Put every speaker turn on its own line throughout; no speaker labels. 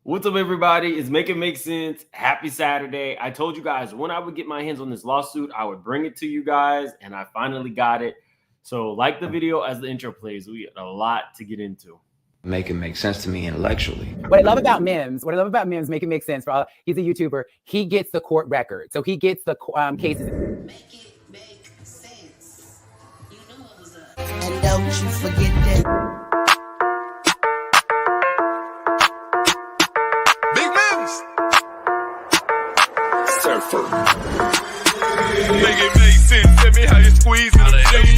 What's up, everybody? It's Make It Make Sense. Happy Saturday. I told you guys when I would get my hands on this lawsuit, I would bring it to you guys, and I finally got it. So like the video as the intro plays. We got a lot to get into.
Make it make sense to me intellectually.
What I love about Mims, Make It Make Sense, he's a YouTuber. He gets the court record. So he gets the cases.
Make it make sense. You know what was up. And don't you forget that.
Big Mims! Surfer. Make it make sense. Tell me how you squeeze it.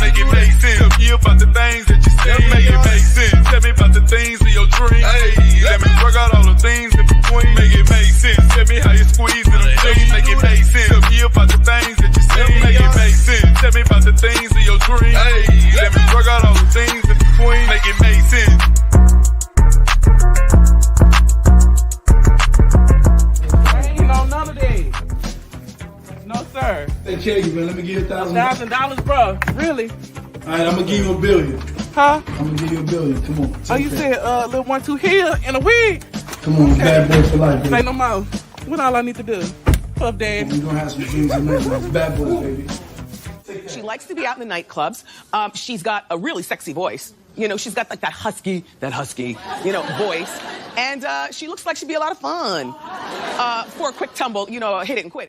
Make it make sense. Tell me about the things that you say. Make it make sense. Tell me about the things of your dreams. Hey, let me work out all the things in between. Make it make sense. Tell me how you squeeze it. Make it make sense. Tell me about the things that you say. Make it make sense. Tell me about the things of your dreams. Hey, let me work out all the things in between. Make it make sense.
I ain't on none of these. No, sir.
Hey, Kelly, man, let me give you $1,000.
$1,000, bro. Really?
All right, I'm gonna give you $1 billion.
Huh?
I'm gonna give you $1 billion. Come on.
Oh, you said little 1-2 here in a wig?
Come on, bad boy for life,
Say
baby.
no more. What all I need to do? Puff Dad.
We're gonna have some dreams and nightmares. Bad boy, baby.
She likes to be out in the nightclubs. She's got a really sexy voice. You know, she's got like that husky, voice. And she looks like she'd be a lot of fun. For a quick tumble, hit it and quit.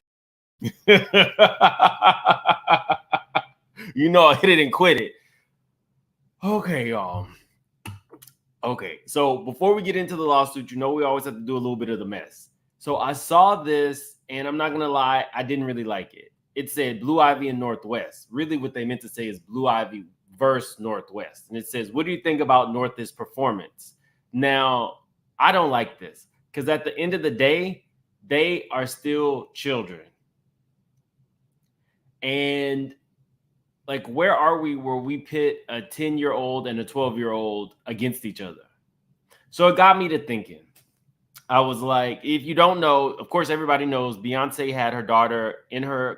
Hit it and quit it. Okay, y'all. Okay, so before we get into the lawsuit, we always have to do a little bit of the mess. So I saw this, and I'm not gonna lie, I didn't really like it. It said Blue Ivy and Northwest. Really, what they meant to say is Blue Ivy versus Northwest. And it says, what do you think about North's performance? Now, I don't like this because at the end of the day, they are still children. And like, where are we where we pit a 10-year-old and a 12-year-old against each other? So it got me to thinking. I was like, if you don't know, of course, everybody knows Beyonce had her daughter in her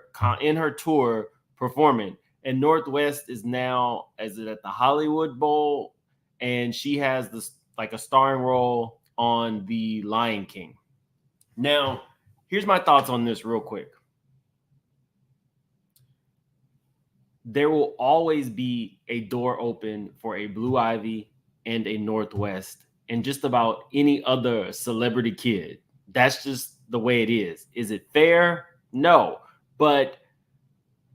tour performing. And Northwest is now at the Hollywood Bowl, and she has this like a starring role on The Lion King. Now, here's my thoughts on this real quick. There will always be a door open for a Blue Ivy and a Northwest and just about any other celebrity kid. That's just the way it is. Is it fair? No. But,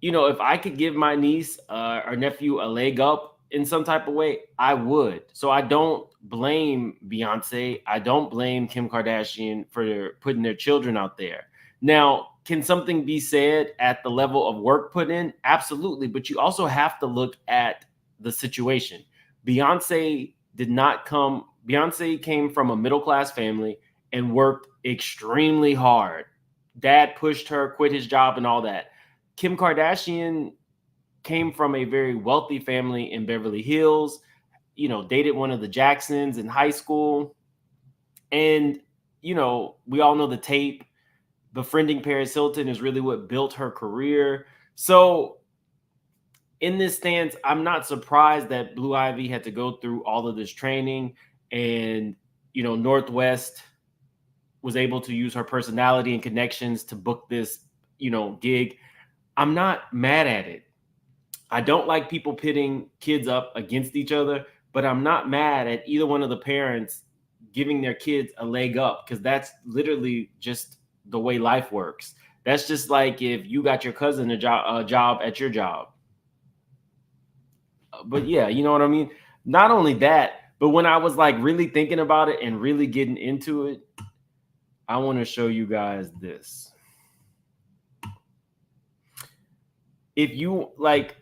if I could give my niece or nephew a leg up in some type of way, I would. So I don't blame Beyonce. I don't blame Kim Kardashian for putting their children out there. Now, can something be said at the level of work put in? Absolutely. But you also have to look at the situation. Beyonce came from a middle-class family and worked extremely hard. Dad pushed her, quit his job and all that. Kim Kardashian came from a very wealthy family in Beverly Hills, dated one of the Jacksons in high school. And, we all know the tape. Befriending Paris Hilton is really what built her career. So in this stance, I'm not surprised that Blue Ivy had to go through all of this training and, Northwest was able to use her personality and connections to book this, gig. I'm not mad at it. I don't like people pitting kids up against each other, but I'm not mad at either one of the parents giving their kids a leg up because that's literally just the way life works. That's just like if you got your cousin a job at your job. But yeah, you know what I mean? Not only that, but when I was like really thinking about it and really getting into it, I want to show you guys this. If you like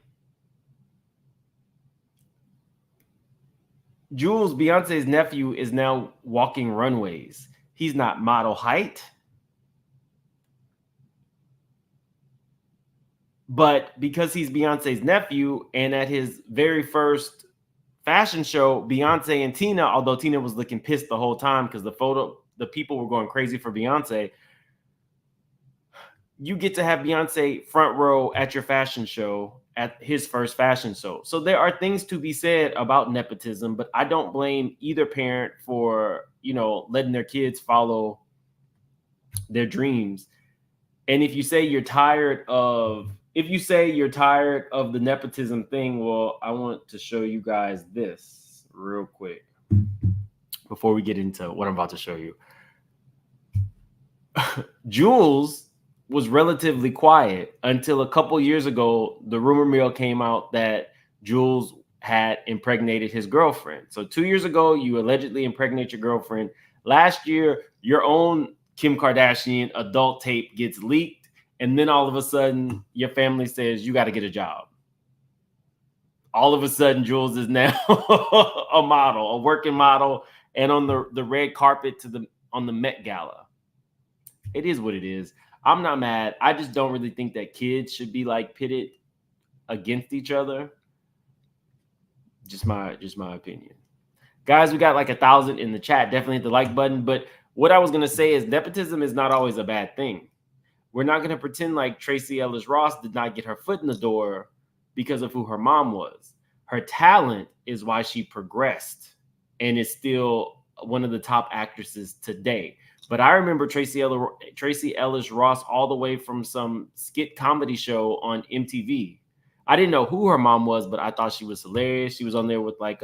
Jules, Beyonce's nephew, is now walking runways. He's not model height. But because he's Beyonce's nephew, and at his very first fashion show, Beyonce and Tina, although Tina was looking pissed the whole time because the people were going crazy for Beyonce, you get to have Beyonce front row at your fashion show at his first fashion show. So there are things to be said about nepotism, but I don't blame either parent for, letting their kids follow their dreams. And if you say you're tired of the nepotism thing, well, I want to show you guys this real quick before we get into what I'm about to show you. Jules was relatively quiet until a couple years ago. The rumor mill came out that Jules had impregnated his girlfriend. So 2 years ago, you allegedly impregnate your girlfriend. Last year, your own Kim Kardashian adult tape gets leaked. And then all of a sudden, your family says, you got to get a job. All of a sudden, Jules is now a model, a working model, and on the red carpet on the Met Gala. It is what it is. I'm not mad. I just don't really think that kids should be like pitted against each other. Just my opinion. Guys, we got like 1,000 in the chat. Definitely hit the like button. But what I was going to say is nepotism is not always a bad thing. We're not going to pretend like Tracee Ellis Ross did not get her foot in the door because of who her mom was. Her talent is why she progressed and is still one of the top actresses today. But I remember Tracee Ellis Ross all the way from some skit comedy show on MTV. I didn't know who her mom was, but I thought she was hilarious. She was on there with like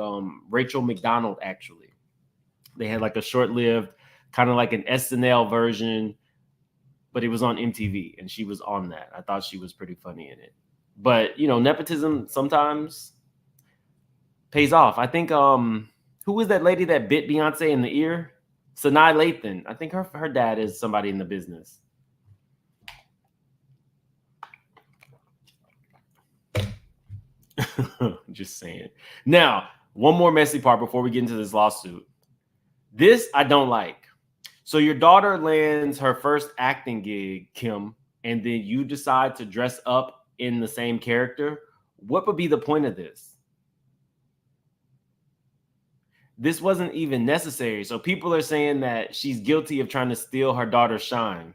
Rachel McDonald, actually. They had like a short-lived, kind of like an SNL version, but it was on MTV, and she was on that. I thought she was pretty funny in it. But, nepotism sometimes pays off. I think, who was that lady that bit Beyonce in the ear? Sanaa Lathan. I think her dad is somebody in the business. Just saying. Now, one more messy part before we get into this lawsuit. This I don't like. So your daughter lands her first acting gig, Kim, and then you decide to dress up in the same character. What would be the point of this? This wasn't even necessary. So people are saying that she's guilty of trying to steal her daughter's shine.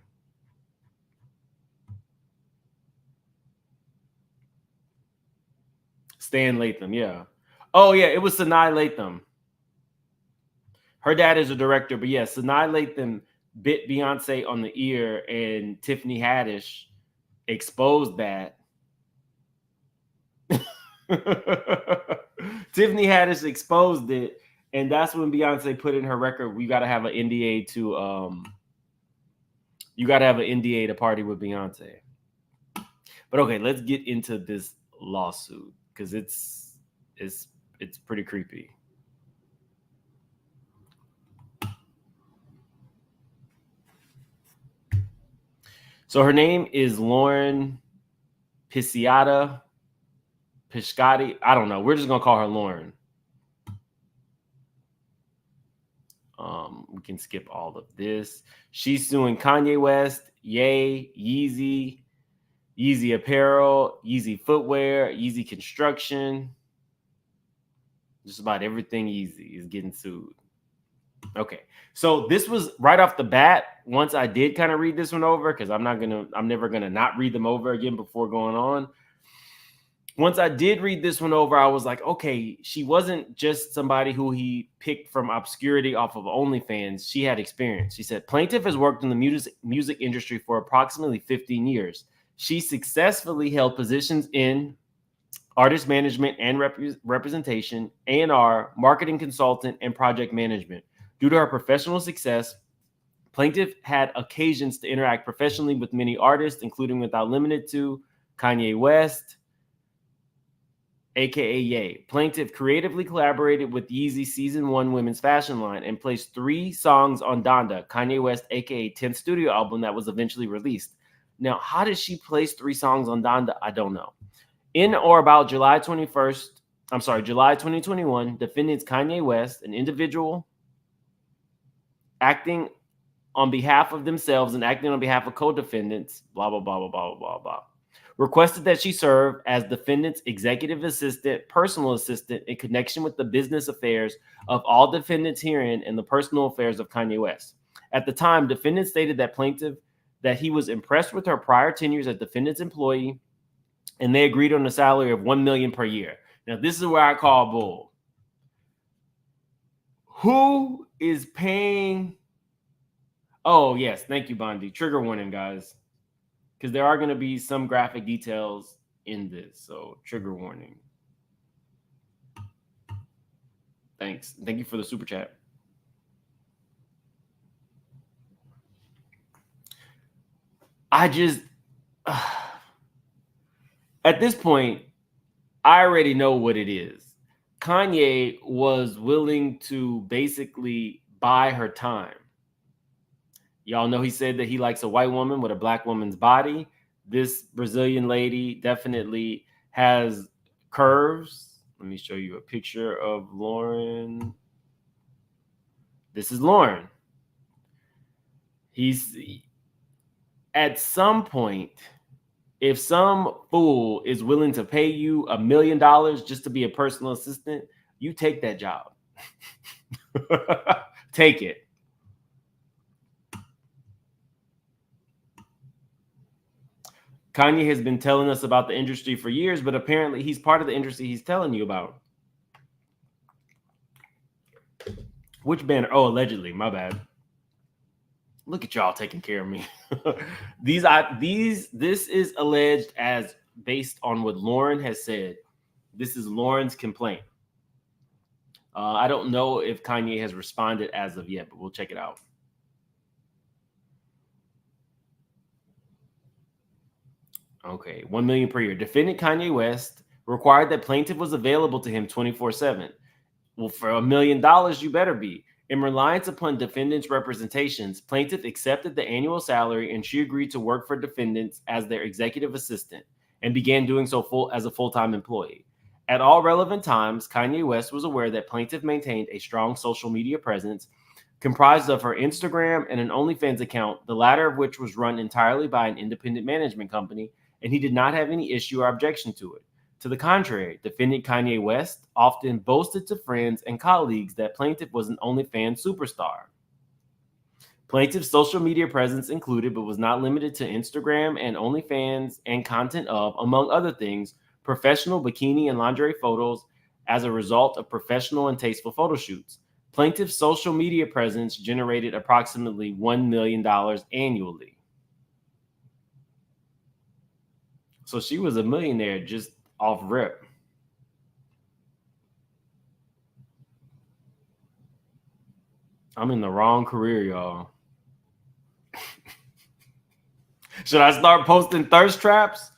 Stan Latham, yeah. Oh, yeah, it was Sanaa Lathan. Her dad is a director, but yeah, Sanaa Lathan bit Beyonce on the ear, and Tiffany Haddish exposed that. Tiffany Haddish exposed it, and that's when Beyonce put in her record, you got to have an NDA to party with Beyonce. But okay, let's get into this lawsuit because it's pretty creepy. So her name is Lauren Pisciotti. I don't know. We're just gonna call her Lauren. We can skip all of this. She's suing Kanye West, Ye, Yeezy, Yeezy Apparel, Yeezy Footwear, Yeezy Construction. Just about everything Yeezy is getting sued. Okay, so this was right off the bat. Once I did kind of read this one over, because I'm never gonna not read them over again before going on. Once I did read this one over, I was like, okay, she wasn't just somebody who he picked from obscurity off of OnlyFans. She had experience. She said, plaintiff has worked in the music industry for approximately 15 years. She successfully held positions in artist management and representation, A&R, marketing consultant, and project management. Due to her professional success, plaintiff had occasions to interact professionally with many artists, including without limited to Kanye West, aka Ye. Plaintiff creatively collaborated with Yeezy Season 1 women's fashion line and placed 3 songs on Donda, Kanye West, aka 10th studio album that was eventually released. Now, how did she place 3 songs on Donda? I don't know. In or about July 2021, defendants Kanye West, an individual acting on behalf of themselves and acting on behalf of co-defendants, blah, blah, blah, blah, blah, blah, blah, requested that she serve as defendant's executive assistant, personal assistant in connection with the business affairs of all defendants herein and the personal affairs of Kanye West. At the time, defendant stated that plaintiff that he was impressed with her prior tenures as defendant's employee and they agreed on a salary of $1 million per year. Now, this is where I call bull. Who is paying? Oh, yes. Thank you, Bondi. Trigger warning, guys, because there are going to be some graphic details in this. So trigger warning. Thanks. Thank you for the super chat. I just, at this point, I already know what it is. Kanye was willing to basically buy her time. Y'all know he said that he likes a white woman with a black woman's body. This Brazilian lady definitely has curves. Let me show you a picture of Lauren. This is Lauren. He's at some point, if some fool is willing to pay you $1 million just to be a personal assistant, you take that job. Take it. Kanye has been telling us about the industry for years, but apparently he's part of the industry he's telling you about. Which banner? Oh, allegedly. My bad. Look at y'all taking care of me. This is alleged as based on what Lauren has said. This is Lauren's complaint. I don't know if Kanye has responded as of yet, but we'll check it out. Okay, $1 million per year. Defendant Kanye West required that plaintiff was available to him 24/7. Well, for $1 million, you better be. In reliance upon defendant's representations, plaintiff accepted the annual salary and she agreed to work for defendants as their executive assistant and began doing so as a full-time employee. At all relevant times, Kanye West was aware that plaintiff maintained a strong social media presence comprised of her Instagram and an OnlyFans account, the latter of which was run entirely by an independent management company, and he did not have any issue or objection to it. To the contrary, defendant Kanye West often boasted to friends and colleagues that plaintiff was an OnlyFans superstar. Plaintiff's social media presence included, but was not limited to, Instagram and OnlyFans and content of, among other things, professional bikini and lingerie photos as a result of professional and tasteful photo shoots. Plaintiff's social media presence generated approximately $1 million annually. So she was a millionaire just off rip. I'm in the wrong career, y'all. Should I start posting thirst traps?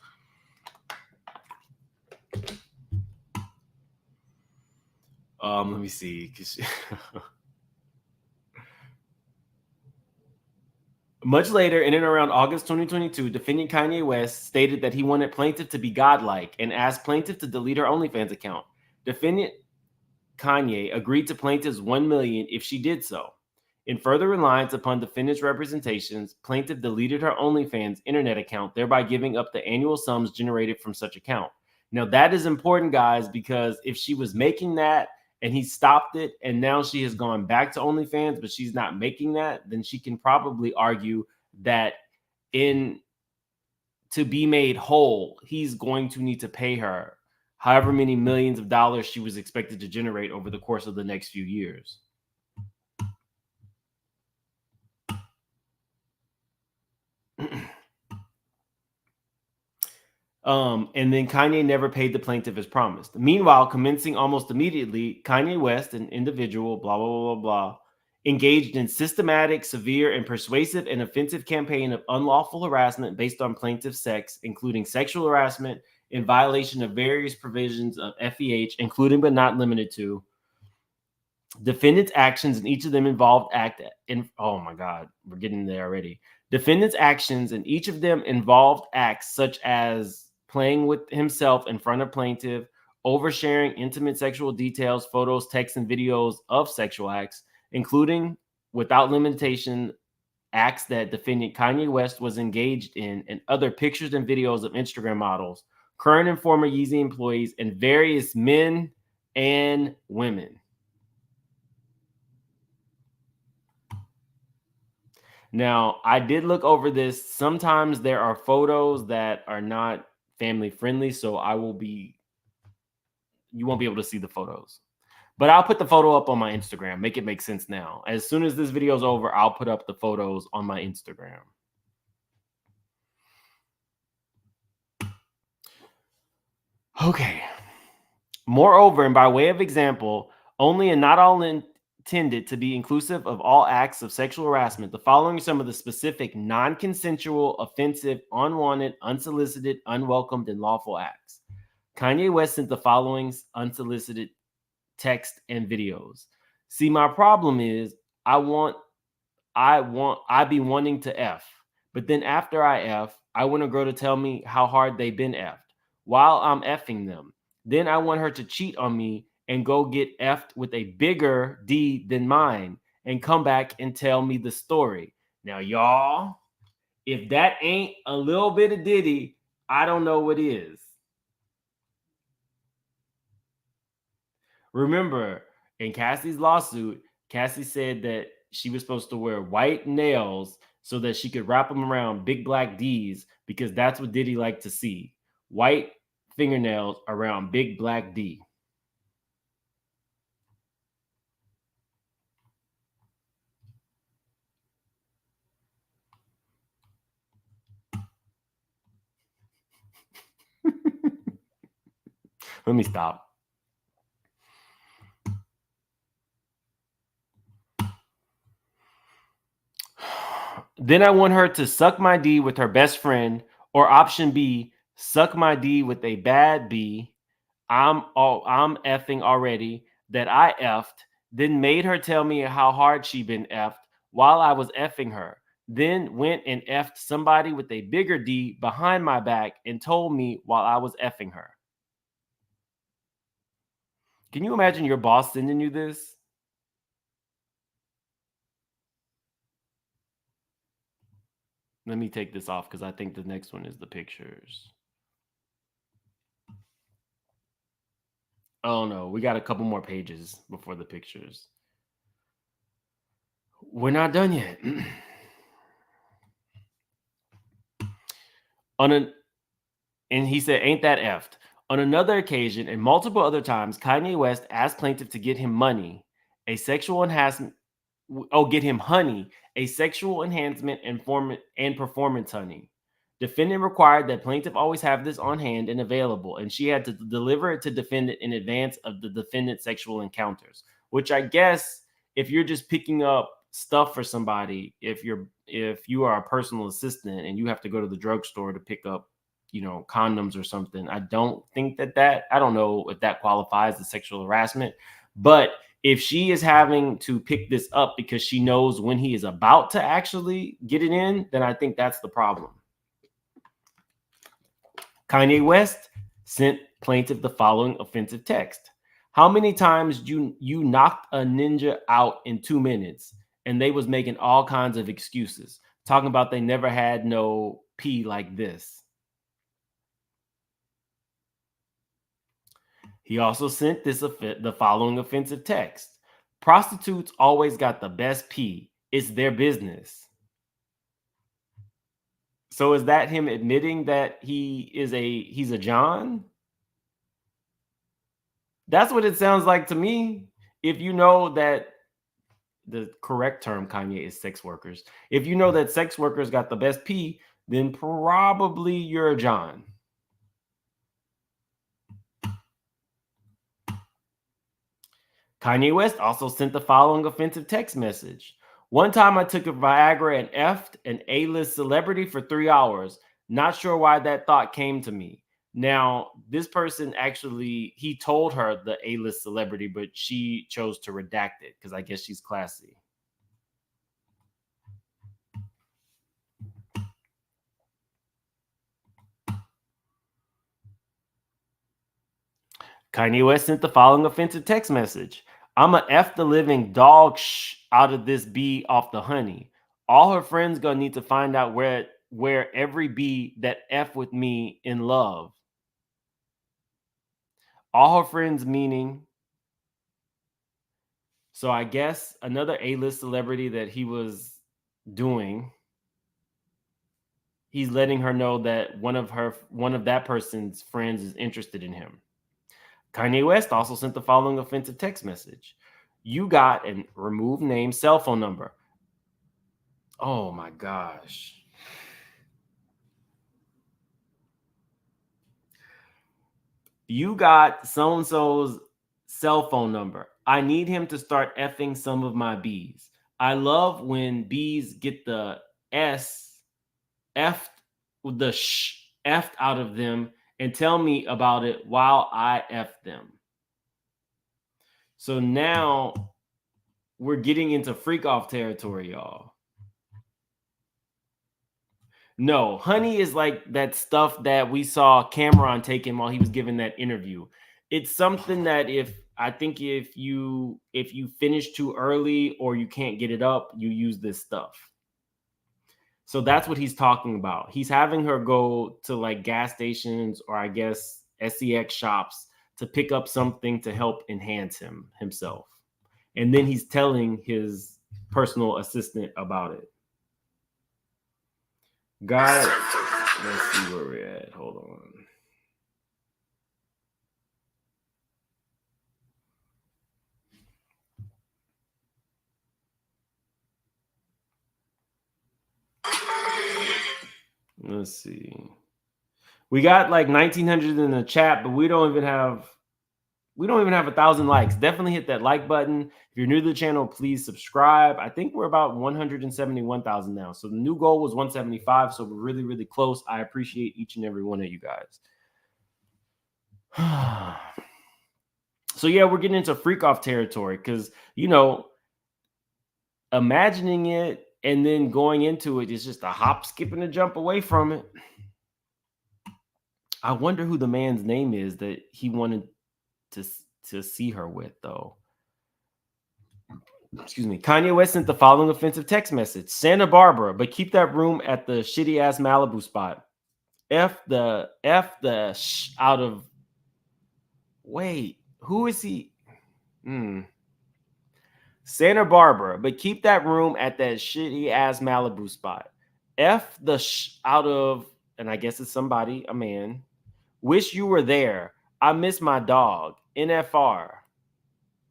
Let me see. Much later, in and around August 2022, defendant Kanye West stated that he wanted plaintiff to be godlike and asked plaintiff to delete her OnlyFans account. Defendant Kanye agreed to plaintiff's $1 million if she did so. In further reliance upon defendant's representations, plaintiff deleted her OnlyFans internet account, thereby giving up the annual sums generated from such account. Now, that is important, guys, because if she was making that and he stopped it, and now she has gone back to OnlyFans, but she's not making that, then she can probably argue that to be made whole, he's going to need to pay her however many millions of dollars she was expected to generate over the course of the next few years. And then Kanye never paid the plaintiff as promised. Meanwhile, commencing almost immediately, Kanye West, an individual, blah, blah, blah, blah, blah, engaged in systematic, severe, and persuasive and offensive campaign of unlawful harassment based on plaintiff's sex, including sexual harassment in violation of various provisions of FEH, including but not limited to defendants' actions, and each of them involved oh my God, we're getting there already. Defendants' actions and each of them involved acts such as playing with himself in front of plaintiff, oversharing intimate sexual details, photos, texts, and videos of sexual acts, including, without limitation, acts that defendant Kanye West was engaged in, and other pictures and videos of Instagram models, current and former Yeezy employees, and various men and women. Now, I did look over this. Sometimes there are photos that are not family friendly, so you won't be able to see the photos. But I'll put the photo up on my Instagram. Make it make sense now. As soon as this video is over, I'll put up the photos on my Instagram. Okay. Moreover, and by way of example, only and not all intended to be inclusive of all acts of sexual harassment, the following are some of the specific non-consensual, offensive, unwanted, unsolicited, unwelcomed, and lawful acts. Kanye West sent the following unsolicited text and videos. See, my problem is I be wanting to F, but then after I F, I want a girl to tell me how hard they've been F'd while I'm F'ing them. Then I want her to cheat on me and go get F'd with a bigger D than mine and come back and tell me the story. Now, y'all, if that ain't a little bit of Diddy, I don't know what is. Remember, in Cassie's lawsuit, Cassie said that she was supposed to wear white nails so that she could wrap them around big black D's because that's what Diddy liked to see. White fingernails around big black D. Let me stop. Then I want her to suck my D with her best friend, or option B, suck my D with a bad B. I'm effing already that I effed, then made her tell me how hard she been effed while I was effing her. Then went and effed somebody with a bigger D behind my back and told me while I was effing her. Can you imagine your boss sending you this? Let me take this off because I think the next one is the pictures. Oh no, we got a couple more pages before the pictures. We're not done yet. And he said, ain't that effed? On another occasion and multiple other times, Kanye West asked plaintiff to get him money, a sexual enhancement. Get him honey, a sexual enhancement and performance honey. Defendant required that plaintiff always have this on hand and available, and she had to deliver it to defendant in advance of the defendant's sexual encounters. Which I guess, if you're just picking up stuff for somebody, if you are a personal assistant and you have to go to the drugstore to pick up, condoms or something, I don't think I don't know if that qualifies as sexual harassment, but if she is having to pick this up because she knows when he is about to actually get it in, then I think that's the problem. Kanye West sent plaintiff the following offensive text. How many times you knocked a ninja out in 2 minutes? And they was making all kinds of excuses, talking about they never had no pee like this. He also sent the following offensive text. Prostitutes always got the best pee. It's their business. So is that him admitting that he's a John? That's what it sounds like to me. If you know that the correct term, Kanye, is sex workers. If you know that sex workers got the best pee, then probably you're a John. Kanye West also sent the following offensive text message. One time I took a Viagra and effed an A-list celebrity for 3 hours. Not sure why that thought came to me. Now, this person actually, he told her the A-list celebrity, but she chose to redact it because I guess she's classy. Kanye West sent the following offensive text message. I'm a F the living dog out of this bee off the honey. All her friends gonna need to find out where every bee that F with me in love. All her friends meaning. So I guess another A-list celebrity that he was doing. he's letting her know that one of that person's friends is interested in him. Kanye West also sent the following offensive text message. You got and remove name, cell phone number. Oh my gosh. You got so-and-so's cell phone number. I need him to start effing some of my B's. I love when B's get the S effed with the effed out of them and tell me about it while I F them. So now we're getting into freak off territory, y'all. No, honey is like that stuff that we saw Cameron taking while he was giving that interview. It's something that if you finish too early or you can't get it up, you use this stuff. So that's what he's talking about. He's having her go to like gas stations or I guess SEX shops to pick up something to help enhance himself. And then he's telling his personal assistant about it. Guys, let's see where we're at. Hold on. Let's see. We got like 1,900 in the chat, but we don't even have 1,000 likes. Definitely hit that like button. If you're new to the channel, please subscribe. I think we're about 171,000 now. So the new goal was 175. So we're really, really close. I appreciate each and every one of you guys. So yeah, we're getting into freak off territory because, you know, imagining it and then going into it is just a hop, skip, and a jump away from it. I wonder who the man's name is that he wanted to see her with, though. Excuse me. Kanye West sent the following offensive text message. Santa Barbara, but keep that room at the shitty ass Malibu spot. F the out of. Wait, who is he? Santa Barbara, but keep that room at that shitty ass Malibu spot. F the out of, and I guess it's somebody, a man. Wish you were there. I miss my dog. NFR.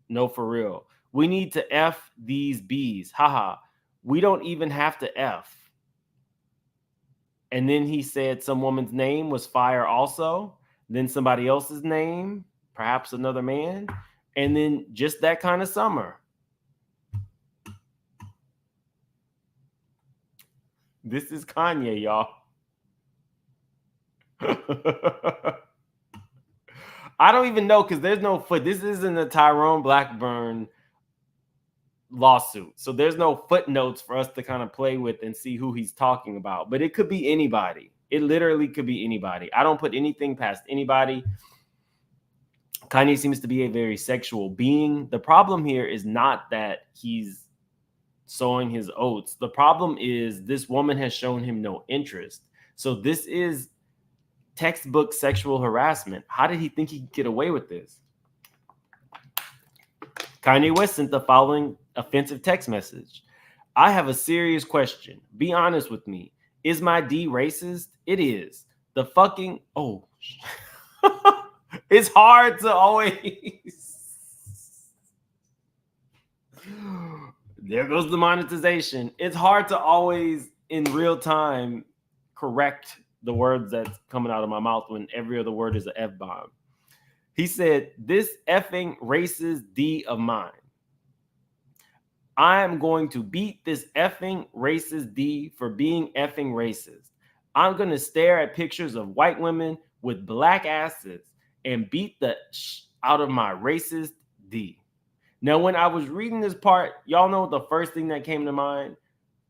No, for real. We need to F these B's. Haha. We don't even have to F. And then he said some woman's name was fire also. Then somebody else's name, perhaps another man. And then just that kind of summer. This is Kanye, y'all. I don't even know because there's no foot. This isn't a Tyrone Blackburn lawsuit. So there's no footnotes for us to kind of play with and see who he's talking about. But it could be anybody. It literally could be anybody. I don't put anything past anybody. Kanye seems to be a very sexual being. The problem here is not that he's sowing his oats. The problem is this woman has shown him no interest. So this is textbook sexual harassment. How did he think he could get away with this? Kanye West sent the following offensive text message. I have a serious question. Be honest with me. Is my D racist? It is. The fucking... Oh. It's hard to always... There goes the monetization. It's hard to always, in real time, correct the words that's coming out of my mouth when every other word is an F-bomb. He said, this effing racist D of mine. I am going to beat this effing racist D for being effing racist. I'm going to stare at pictures of white women with black asses and beat the out of my racist D. Now, when I was reading this part, y'all know the first thing that came to mind?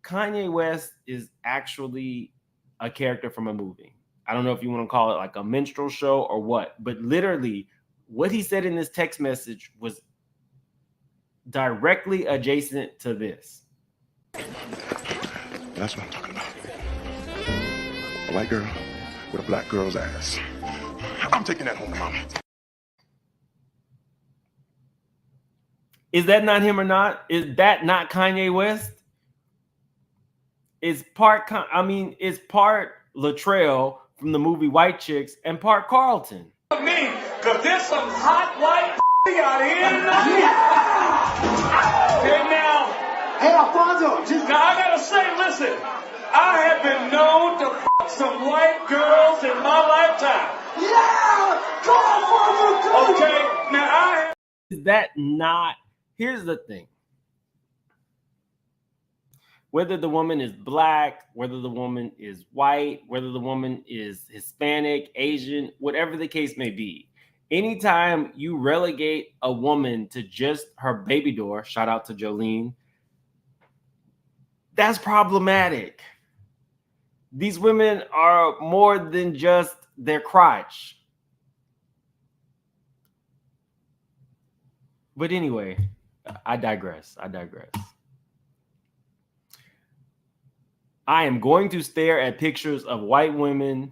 Kanye West is actually a character from a movie. I don't know if you want to call it like a minstrel show or what, but literally what he said in this text message was directly adjacent to this.
That's what I'm talking about. A white girl with a black girl's ass. I'm taking that home to mama.
Is that not him or not? Is that not Kanye West? It's part Latrell from the movie White Chicks and Park Carlton.
Me, cause there's some hot white out here tonight. Hey now, hey Alfonso, now I gotta say, listen, I have been known to fuck some white girls in my lifetime. Yeah, come on, Alfonso. Okay, now I have.
Is that not? Here's the thing. Whether the woman is black, whether the woman is white, whether the woman is Hispanic, Asian, whatever the case may be, anytime you relegate a woman to just her baby door, shout out to Jolene, that's problematic. These women are more than just their crotch. But anyway, I digress. I am going to stare at pictures of white women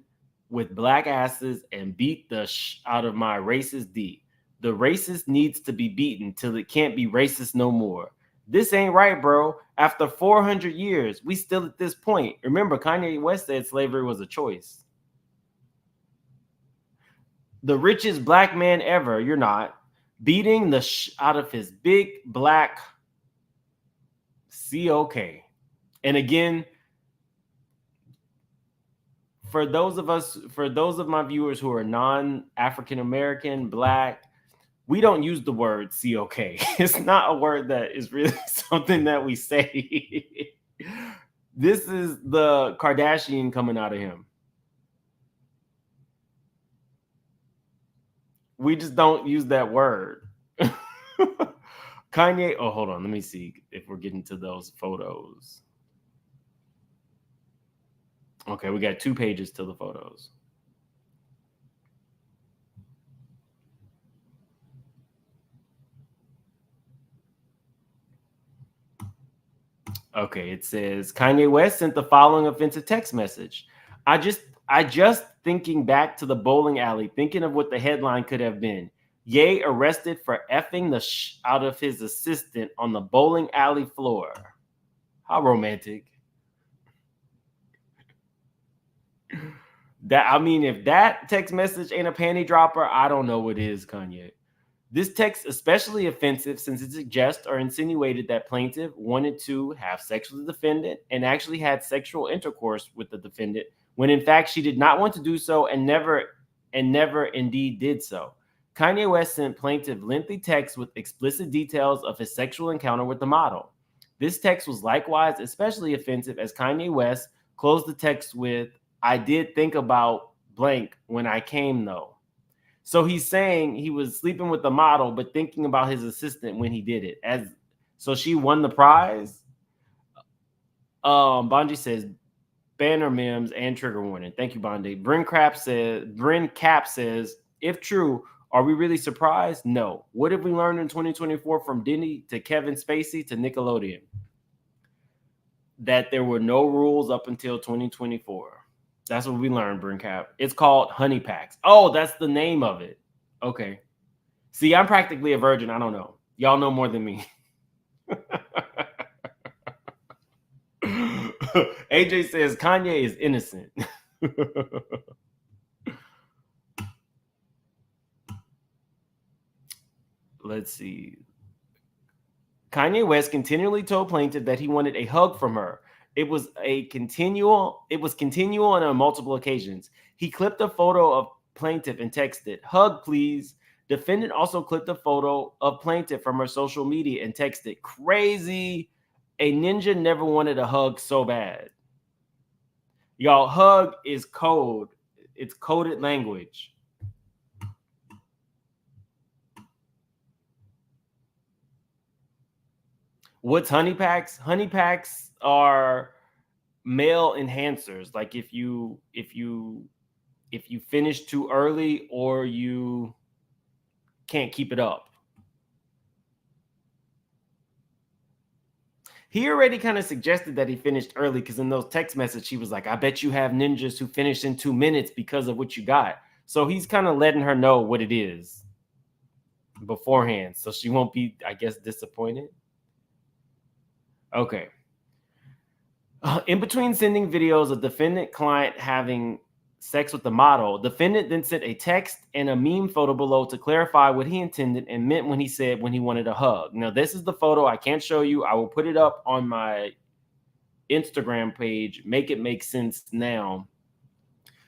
with black asses and beat the out of my racist D. The racist needs to be beaten till it can't be racist no more. This ain't right, bro. After 400 years, we still at this point. Remember, Kanye West said slavery was a choice. The richest black man ever, you're not, beating the out of his big black COK. And again, for those of my viewers who are non-African American, black, we don't use the word COK. It's not a word that is really something that we say. This is the Kardashian coming out of him. We just don't use that word. Kanye, oh, hold on. Let me see if we're getting to those photos. Okay, we got 2 pages to the photos. Okay, it says Kanye West sent the following offensive text message. I just thinking back to the bowling alley, thinking of what the headline could have been. Ye arrested for effing the out of his assistant on the bowling alley floor. How romantic. If that text message ain't a panty dropper, I don't know what is, Kanye. This text especially offensive since it suggests or insinuated that plaintiff wanted to have sex with the defendant and actually had sexual intercourse with the defendant, when in fact she did not want to do so and never indeed did so. Kanye West sent plaintiff lengthy text with explicit details of his sexual encounter with the model. This text was likewise especially offensive as Kanye West closed the text with, I did think about blank when I came though. So he's saying he was sleeping with the model, but thinking about his assistant when he did it. So she won the prize. Bonji says, banner memes and trigger warning. Thank you, Bondi. Bryn Cap says, if true, are we really surprised? No. What have we learned in 2024 from Diddy to Kevin Spacey to Nickelodeon? That there were no rules up until 2024. That's what we learned, Bryn Cap. It's called honey packs. Oh, that's the name of it. Okay. See, I'm practically a virgin. I don't know. Y'all know more than me. AJ says Kanye is innocent. Let's see. Kanye West continually told plaintiff that he wanted a hug from her. It was continual on multiple occasions. He clipped a photo of plaintiff and texted, hug please. Defendant also clipped a photo of plaintiff from her social media and texted, crazy. A ninja never wanted a hug so bad. Y'all, hug is code. It's coded language. What's honey packs? Honey packs are male enhancers. Like if you finish too early or you can't keep it up. He already kind of suggested that he finished early because in those text messages, he was like, I bet you have ninjas who finish in 2 minutes because of what you got. So he's kind of letting her know what it is beforehand. So she won't be, I guess, disappointed. Okay. In between sending videos of defendant client having sex with the model, defendant then sent a text and a meme photo below to clarify what he intended and meant when he said when he wanted a hug. Now, this is the photo. I can't show you. I will put it up on my Instagram page, Make It Make Sense Now,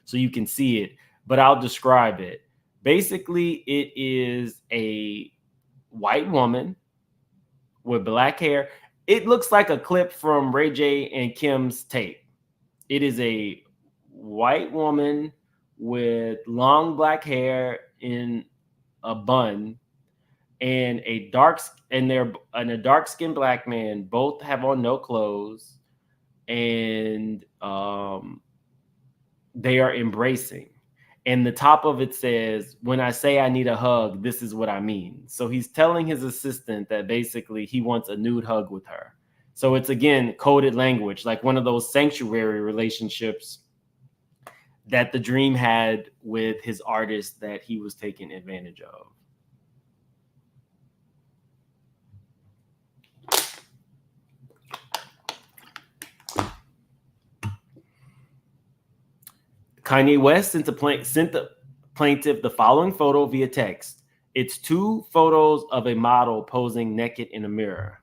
so you can see it, but I'll describe it. Basically, it is a white woman with black hair. It looks like a clip from Ray J and Kim's tape. It is a white woman with long black hair in a bun and a dark-skinned black man. Both have on no clothes, and they are embracing. And the top of it says, when I say I need a hug, this is what I mean. So he's telling his assistant that basically he wants a nude hug with her. So it's, again, coded language, like one of those sanctuary relationships that the Dream had with his artist that he was taking advantage of. Kanye West sent the plaintiff the following photo via text. It's 2 photos of a model posing naked in a mirror.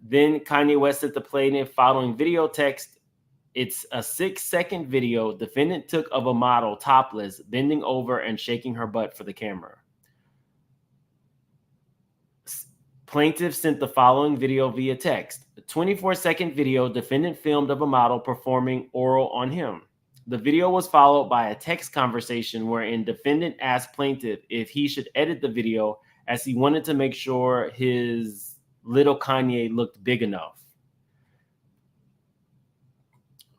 Then Kanye West sent the plaintiff following video text. It's a 6-second video defendant took of a model topless, bending over and shaking her butt for the camera. Plaintiff sent the following video via text. A 24-second video defendant filmed of a model performing oral on him. The video was followed by a text conversation wherein defendant asked plaintiff if he should edit the video as he wanted to make sure his little Kanye looked big enough.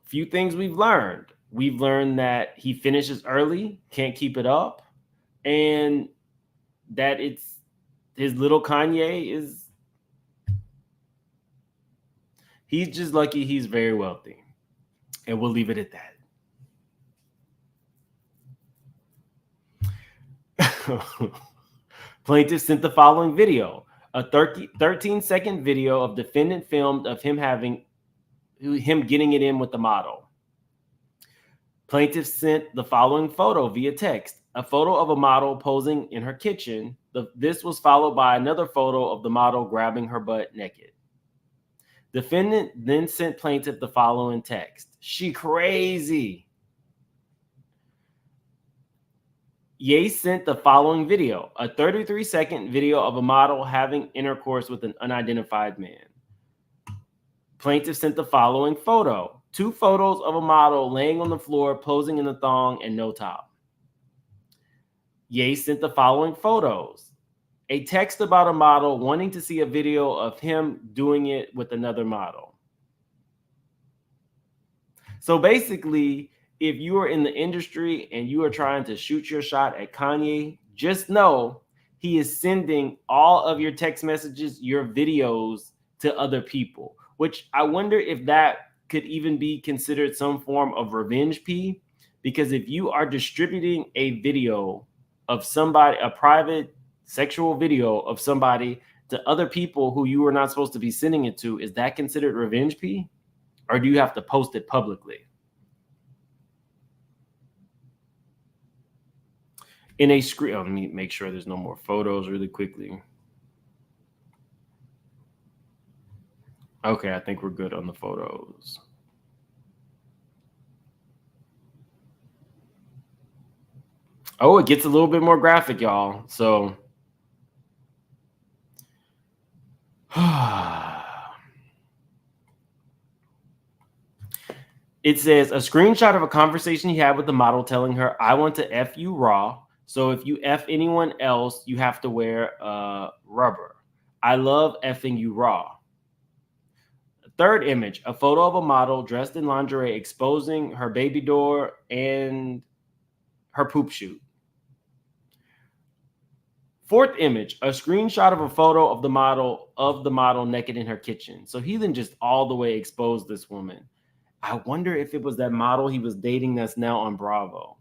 Few things we've learned. We've learned that he finishes early, can't keep it up, and that it's his little Kanye is, he's just lucky he's very wealthy. And we'll leave it at that. Plaintiff sent the following video, a 13-second video of defendant filmed of him getting it in with the model. Plaintiff sent the following photo via text, a photo of a model posing in her kitchen. This was followed by another photo of the model grabbing her butt naked. Defendant then sent plaintiff the following text. She crazy. Ye sent the following video, a 33-second video of a model having intercourse with an unidentified man. Plaintiff sent the following photo, 2 photos of a model laying on the floor, posing in a thong and no top. Ye sent the following photos, a text about a model wanting to see a video of him doing it with another model. So basically, if you are in the industry and you are trying to shoot your shot at Kanye, just know he is sending all of your text messages, your videos to other people, which I wonder if that could even be considered some form of revenge P, because if you are distributing a video of somebody, a private sexual video of somebody to other people who you are not supposed to be sending it to, is that considered revenge P? Or do you have to post it publicly? In a screen, let me make sure there's no more photos really quickly. Okay, I think we're good on the photos. Oh, it gets a little bit more graphic, y'all. So, it says a screenshot of a conversation he had with the model telling her, I want to F you raw. So if you F anyone else, you have to wear rubber. I love effing you raw. Third image, a photo of a model dressed in lingerie exposing her baby door and her poop chute. Fourth image, a screenshot of a photo of the model naked in her kitchen. So he then just all the way exposed this woman. I wonder if it was that model he was dating that's now on Bravo.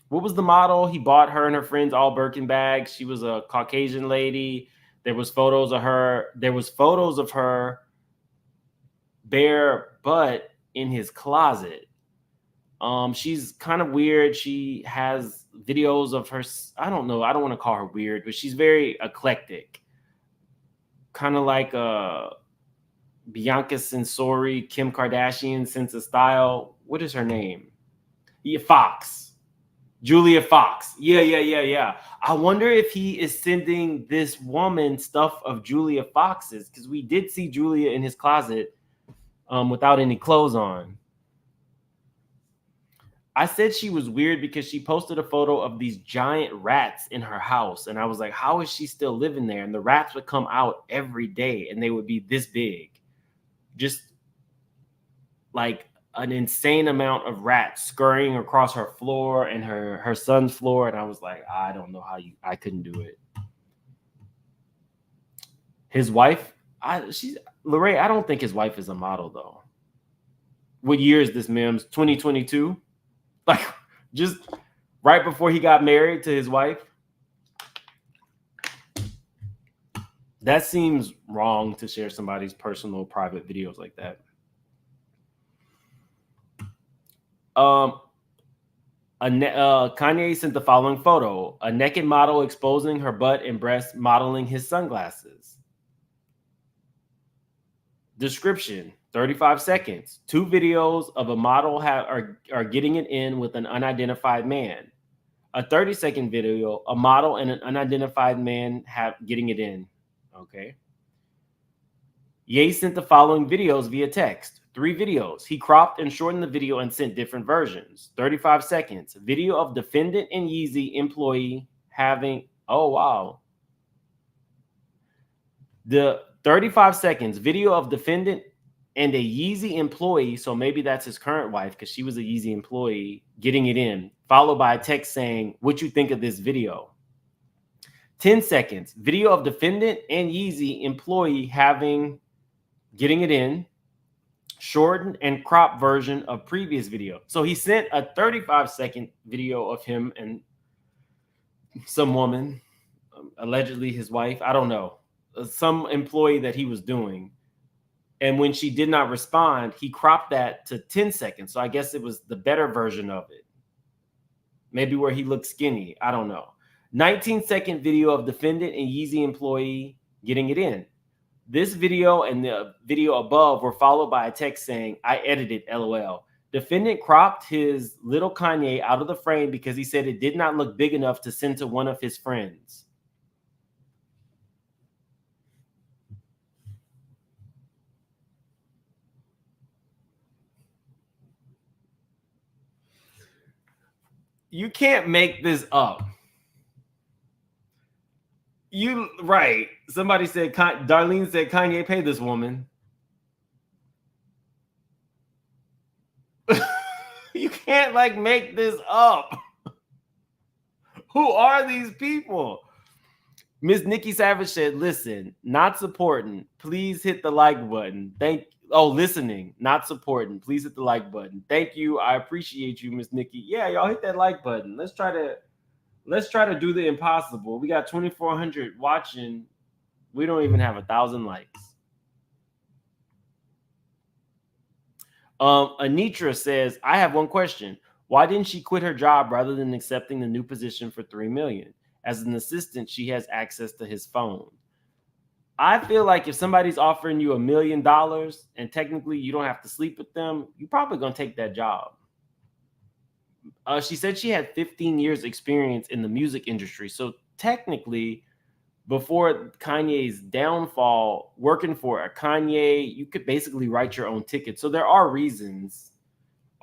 What was the model? He bought her and her friends all Birkin bags. She was a Caucasian lady. There was photos of her. There was photos of her bare butt in his closet. She's kind of weird. She has videos of her. I don't know. I don't want to call her weird, but she's very eclectic. Kind of like Bianca Censori, Kim Kardashian sense of style. What is her name? Yeah, Fox. Julia Fox. Yeah. I wonder if he is sending this woman stuff of Julia Fox's, because we did see Julia in his closet without any clothes on. I said she was weird because she posted a photo of these giant rats in her house. And I was like, how is she still living there? And the rats would come out every day and they would be this big. Just like an insane amount of rats scurrying across her floor and her son's floor. And I was like, I don't know how I couldn't do it. His wife, Lorraine, I don't think his wife is a model though. What year is this, Mims? 2022? Like just right before he got married to his wife. That seems wrong to share somebody's personal private videos like that. Kanye sent the following photo: a naked model exposing her butt and breast, modeling his sunglasses. Description: 35 seconds. 2 videos of a model are getting it in with an unidentified man. A 30-second video, a model and an unidentified man getting it in. Okay. Ye sent the following videos via text. 3 videos. He cropped and shortened the video and sent different versions. 35 seconds. Video of defendant and Yeezy employee having... Oh, wow. The 35 seconds. Video of defendant and a Yeezy employee, so maybe that's his current wife because she was a Yeezy employee, getting it in, followed by a text saying, what you think of this video? 10 seconds. Video of defendant and Yeezy employee getting it in, shortened and cropped version of previous video. So he sent a 35-second video of him and some woman, allegedly his wife, I don't know, some employee that he was doing. And when she did not respond, he cropped that to 10 seconds. So I guess it was the better version of it. Maybe where he looked skinny. I don't know. 19-second video of defendant and Yeezy employee getting it in. This video and the video above were followed by a text saying, I edited, LOL. Defendant cropped his little Kanye out of the frame because he said it did not look big enough to send to one of his friends. You can't make this up. Right. Somebody said, Darlene said, Kanye paid this woman. You can't make this up. Who are these people? Miss Nikki Savage said, listen, not supporting. Please hit the like button. Listening, not supporting. Please hit the like button. Thank you. I appreciate you, Miss Nikki. Yeah, y'all hit that like button. Let's try to do the impossible. We got 2,400 watching. We don't even have 1,000 likes. Anitra says, I have one question. Why didn't she quit her job rather than accepting the new position for $3 million? As an assistant, she has access to his phone. I feel like if somebody's offering you $1 million and technically you don't have to sleep with them, you're probably going to take that job. She said she had 15 years experience in the music industry. So technically, before Kanye's downfall, working for a Kanye, you could basically write your own ticket. So there are reasons.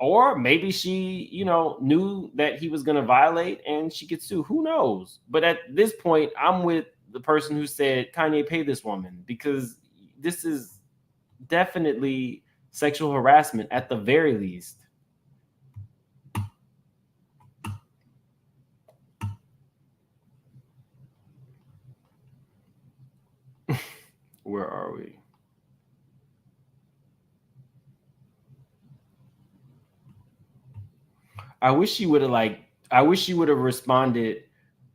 Or maybe she, knew that he was going to violate and she could sue. Who knows? But at this point, I'm with the person who said, Kanye, pay this woman, because this is definitely sexual harassment at the very least. Where are we? I wish she would have responded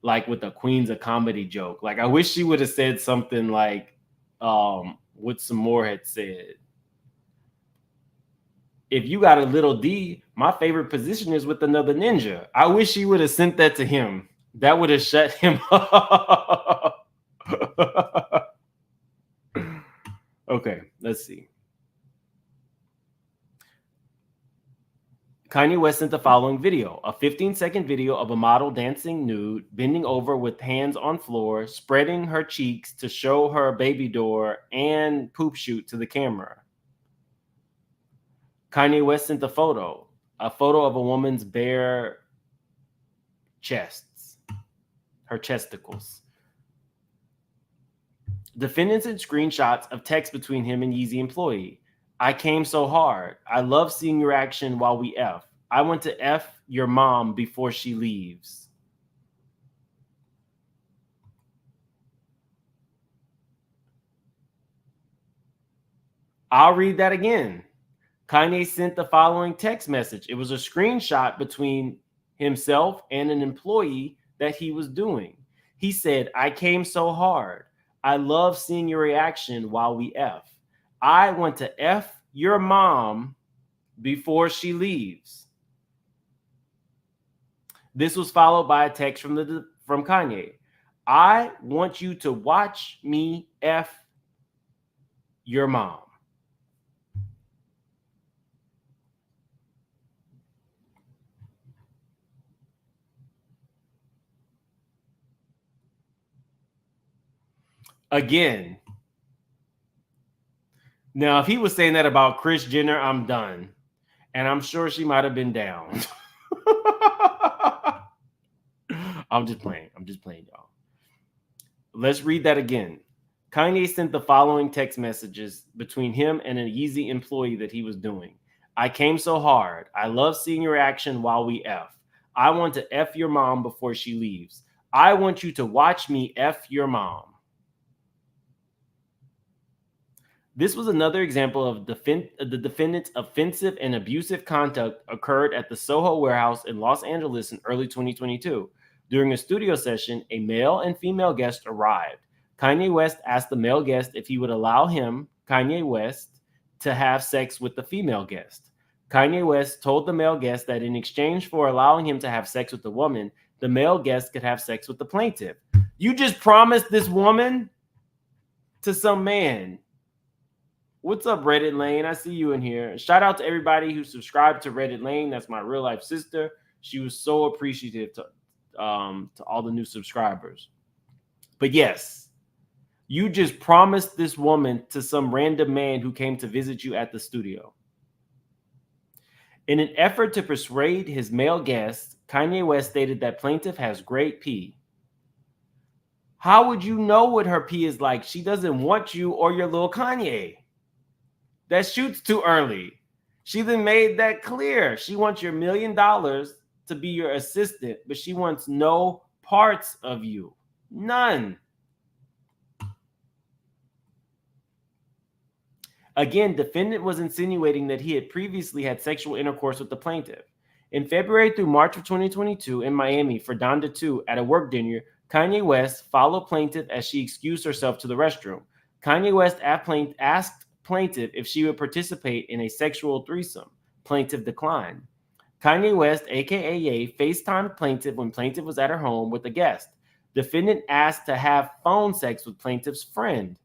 with a Queens of Comedy joke. I wish she would have said something like what some more had said. if you got a little D, my favorite position is with another ninja. I wish she would have sent that to him. That would have shut him up. Okay, let's see. Kanye West sent the following video, a 15-second video of a model dancing nude, bending over with hands on floor, spreading her cheeks to show her baby door and poop shoot to the camera. Kanye West sent a photo of a woman's bare chests, her chesticles. Defendants sent screenshots of text between him and Yeezy employee. I came so hard. I love seeing your action while we F. I want to F your mom before she leaves. I'll read that again. Kanye sent the following text message. It was a screenshot between himself and an employee that he was doing. He said, I came so hard. I love seeing your reaction while we F. I want to F your mom before she leaves. This was followed by a text from Kanye. I want you to watch me F your mom. Again. Now, if he was saying that about Kris Jenner, I'm done. And I'm sure she might have been down. I'm just playing, y'all. Let's read that again. Kanye sent the following text messages between him and a Yeezy employee that he was doing. I came so hard. I love seeing your action while we F. I want to F your mom before she leaves. I want you to watch me F your mom. This was another example of the defendant's offensive and abusive conduct occurred at the Soho warehouse in Los Angeles in early 2022. During a studio session, a male and female guest arrived. Kanye West asked the male guest if he would allow him, Kanye West, to have sex with the female guest. Kanye West told the male guest that in exchange for allowing him to have sex with the woman, the male guest could have sex with the plaintiff. You just promised this woman to some man. What's up, Reddit Lane? I see you in here. Shout out to everybody who subscribed to Reddit Lane. That's my real life sister. She was so appreciative to all the new subscribers. But yes, you just promised this woman to some random man who came to visit you at the studio. In an effort to persuade his male guests, Kanye West stated that plaintiff has great pee. How would you know what her pee is like? She doesn't want you or your little Kanye. That shoots too early. She then made that clear. She wants your $1 million to be your assistant, but she wants no parts of you. None. Again, defendant was insinuating that he had previously had sexual intercourse with the plaintiff. In February through March of 2022 in Miami for Donda 2 at a work dinner, Kanye West followed plaintiff as she excused herself to the restroom. Kanye West asked plaintiff if she would participate in a sexual threesome. Plaintiff declined. Kanye West, aka Ye, FaceTimed plaintiff when plaintiff was at her home with a guest. Defendant asked to have phone sex with plaintiff's friend.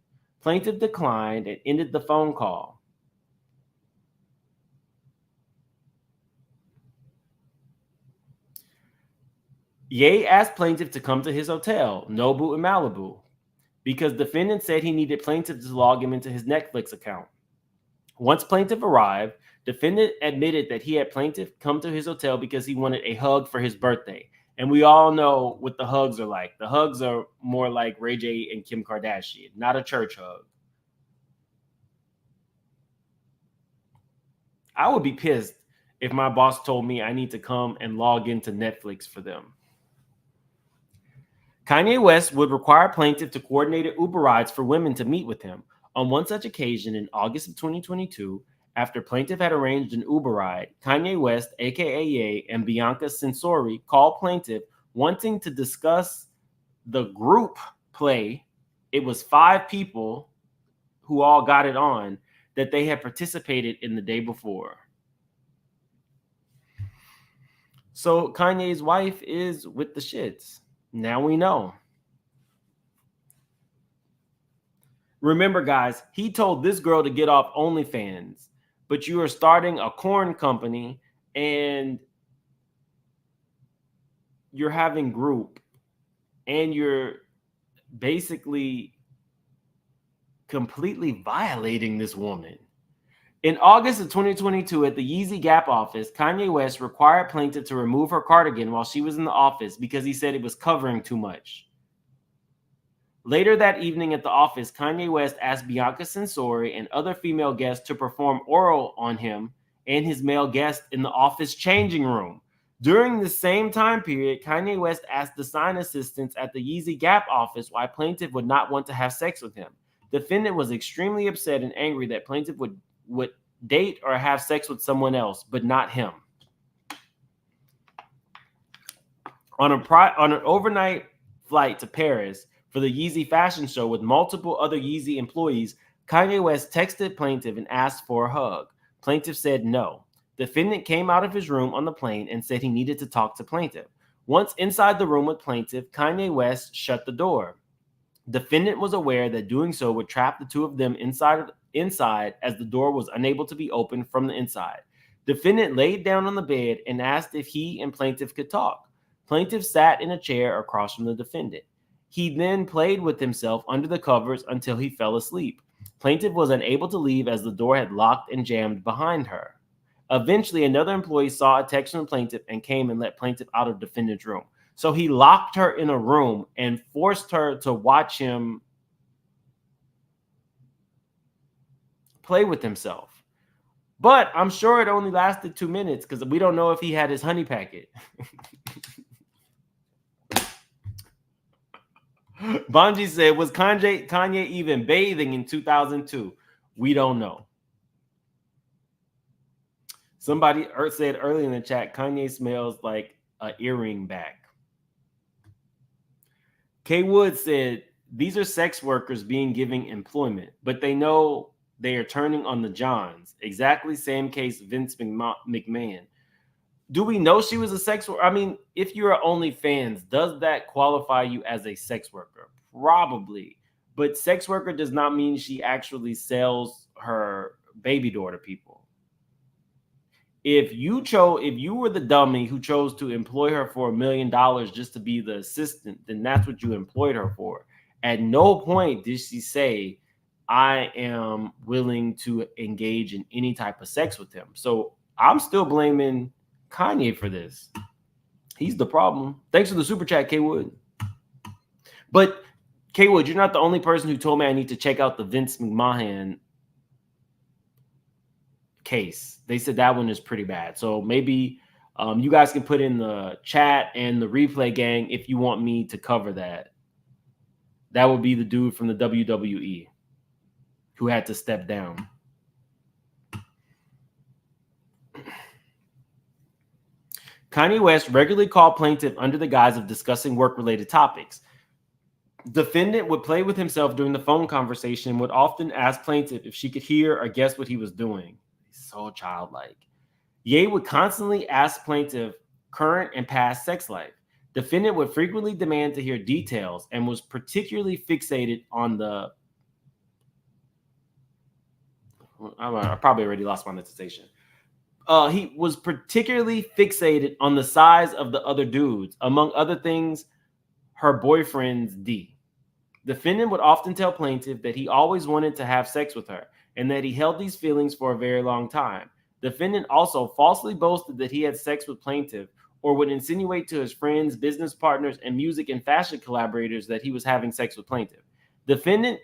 Plaintiff declined and ended the phone call. Ye asked plaintiff to come to his hotel, Nobu in Malibu, because defendant said he needed plaintiff to log him into his Netflix account. Once plaintiff arrived, defendant admitted that he had plaintiff come to his hotel because he wanted a hug for his birthday. And we all know what the hugs are like. The hugs are more like Ray J and Kim Kardashian, not a church hug. I would be pissed if my boss told me I need to come and log into Netflix for them. Kanye West would require plaintiff to coordinate Uber rides for women to meet with him. On one such occasion in August of 2022, after plaintiff had arranged an Uber ride, Kanye West, aka Ye, and Bianca Censori called plaintiff wanting to discuss the group play. It was 5 people who all got it on that they had participated in the day before. So Kanye's wife is with the shits. Now we know. Remember, guys, he told this girl to get off OnlyFans, but you are starting a corn company and you're having group and you're basically completely violating this woman. In August of 2022, at the Yeezy Gap office, Kanye West required plaintiff to remove her cardigan while she was in the office because he said it was covering too much. Later that evening at the office, Kanye West asked Bianca Censori and other female guests to perform oral on him and his male guest in the office changing room. During the same time period, Kanye West asked design assistants at the Yeezy Gap office why plaintiff would not want to have sex with him. Defendant was extremely upset and angry that plaintiff would date or have sex with someone else, but not him. On an overnight flight to Paris for the Yeezy fashion show with multiple other Yeezy employees, Kanye West texted plaintiff and asked for a hug. Plaintiff said no. Defendant came out of his room on the plane and said he needed to talk to plaintiff. Once inside the room with plaintiff, Kanye West shut the door. Defendant was aware that doing so would trap the two of them inside as the door was unable to be opened from the inside. Defendant laid down on the bed and asked if he and plaintiff could talk. Plaintiff sat in a chair across from the defendant. He then played with himself under the covers until he fell asleep. Plaintiff was unable to leave as the door had locked and jammed behind her. Eventually, another employee saw a text from plaintiff and came and let plaintiff out of defendant's room. So he locked her in a room and forced her to watch him play with himself. But I'm sure it only lasted 2 minutes because we don't know if he had his honey packet. Bonji said, was Kanye even bathing in 2002? We don't know. Somebody said earlier in the chat, Kanye smells like an earring back. K. Wood said, these are sex workers being given employment, but they know they are turning on the Johns. Exactly same case Vince McMahon. Do we know she was a sex worker? I mean, if you're an OnlyFans, does that qualify you as a sex worker? Probably. But sex worker does not mean she actually sells her baby door to people. If you were the dummy who chose to employ her for $1 million just to be the assistant, then that's what you employed her for. At no point did she say, I am willing to engage in any type of sex with him. So I'm still blaming Kanye for this. He's the problem. Thanks for the super chat, K. Wood. But K. Wood, you're not the only person who told me I need to check out the Vince McMahon case. They said that one is pretty bad. So maybe you guys can put in the chat and the replay gang if you want me to cover that. That would be the dude from the WWE who had to step down. Kanye West regularly called plaintiff under the guise of discussing work-related topics. Defendant would play with himself during the phone conversation and would often ask plaintiff if she could hear or guess what he was doing. He's so childlike. Ye would constantly ask plaintiff current and past sex life. Defendant would frequently demand to hear details and was particularly fixated on the... I probably already lost my monetization. He was particularly fixated on the size of the other dudes, among other things, her boyfriend's D. Defendant would often tell plaintiff that he always wanted to have sex with her and that he held these feelings for a very long time. Defendant also falsely boasted that he had sex with plaintiff or would insinuate to his friends, business partners, and music and fashion collaborators that he was having sex with plaintiff. Defendant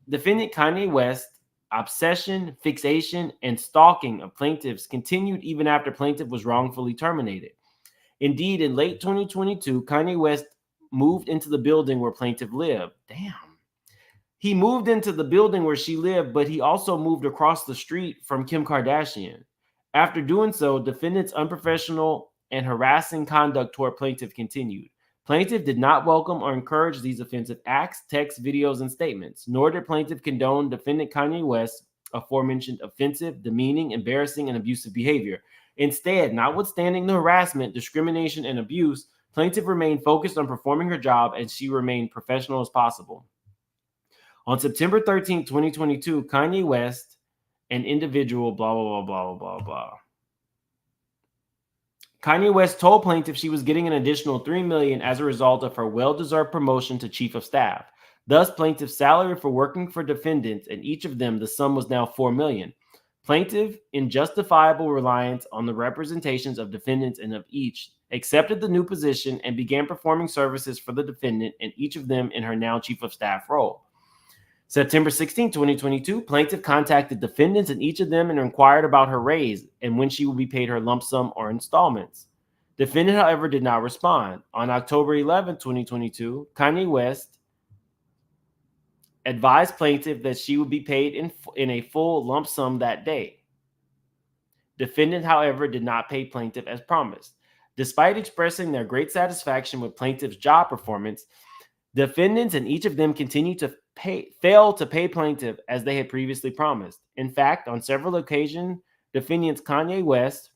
Kanye West obsession, fixation, and stalking of plaintiffs continued even after plaintiff was wrongfully terminated. Indeed, in late 2022, Kanye West moved into the building where plaintiff lived. Damn. He moved into the building where she lived, but he also moved across the street from Kim Kardashian. After doing so, defendant's unprofessional and harassing conduct toward plaintiff continued. Plaintiff did not welcome or encourage these offensive acts, texts, videos, and statements, nor did plaintiff condone defendant Kanye West's aforementioned offensive, demeaning, embarrassing, and abusive behavior. Instead, notwithstanding the harassment, discrimination, and abuse, plaintiff remained focused on performing her job and she remained professional as possible. On September 13, 2022, Kanye West, an individual, blah, blah, blah, blah, blah, blah. Kanye West told plaintiff she was getting an additional $3 million as a result of her well-deserved promotion to chief of staff. Thus, plaintiff's salary for working for defendants, and each of them, the sum was now $4 million. Plaintiff, in justifiable reliance on the representations of defendants and of each, accepted the new position and began performing services for the defendant and each of them in her now chief of staff role. September 16, 2022, plaintiff contacted defendants and each of them and inquired about her raise and when she would be paid her lump sum or installments. Defendant, however, did not respond. On October 11, 2022, Kanye West advised plaintiff that she would be paid in a full lump sum that day. Defendant, however, did not pay plaintiff as promised. Despite expressing their great satisfaction with plaintiff's job performance, defendants and each of them continued to fail to pay plaintiff as they had previously promised. In fact, on several occasions, defendants Kanye West,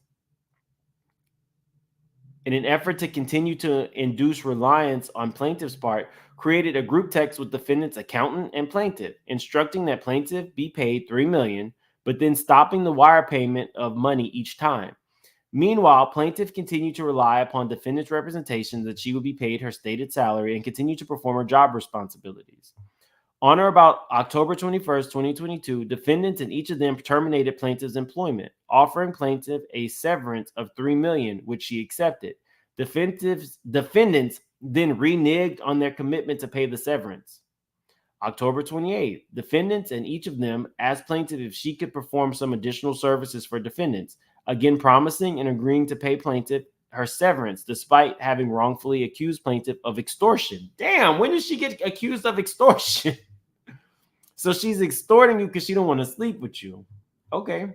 in an effort to continue to induce reliance on plaintiff's part, created a group text with defendant's accountant and plaintiff, instructing that plaintiff be paid $3 million, but then stopping the wire payment of money each time. Meanwhile, plaintiff continued to rely upon defendant's representation that she would be paid her stated salary and continue to perform her job responsibilities. On or about October 21st, 2022, defendants and each of them terminated plaintiff's employment, offering plaintiff a severance of $3 million, which she accepted. Defendants then reneged on their commitment to pay the severance. October 28th, defendants and each of them asked plaintiff if she could perform some additional services for defendants, again promising and agreeing to pay plaintiff her severance despite having wrongfully accused plaintiff of extortion. Damn, when did she get accused of extortion? So she's extorting you because she don't want to sleep with you. Okay.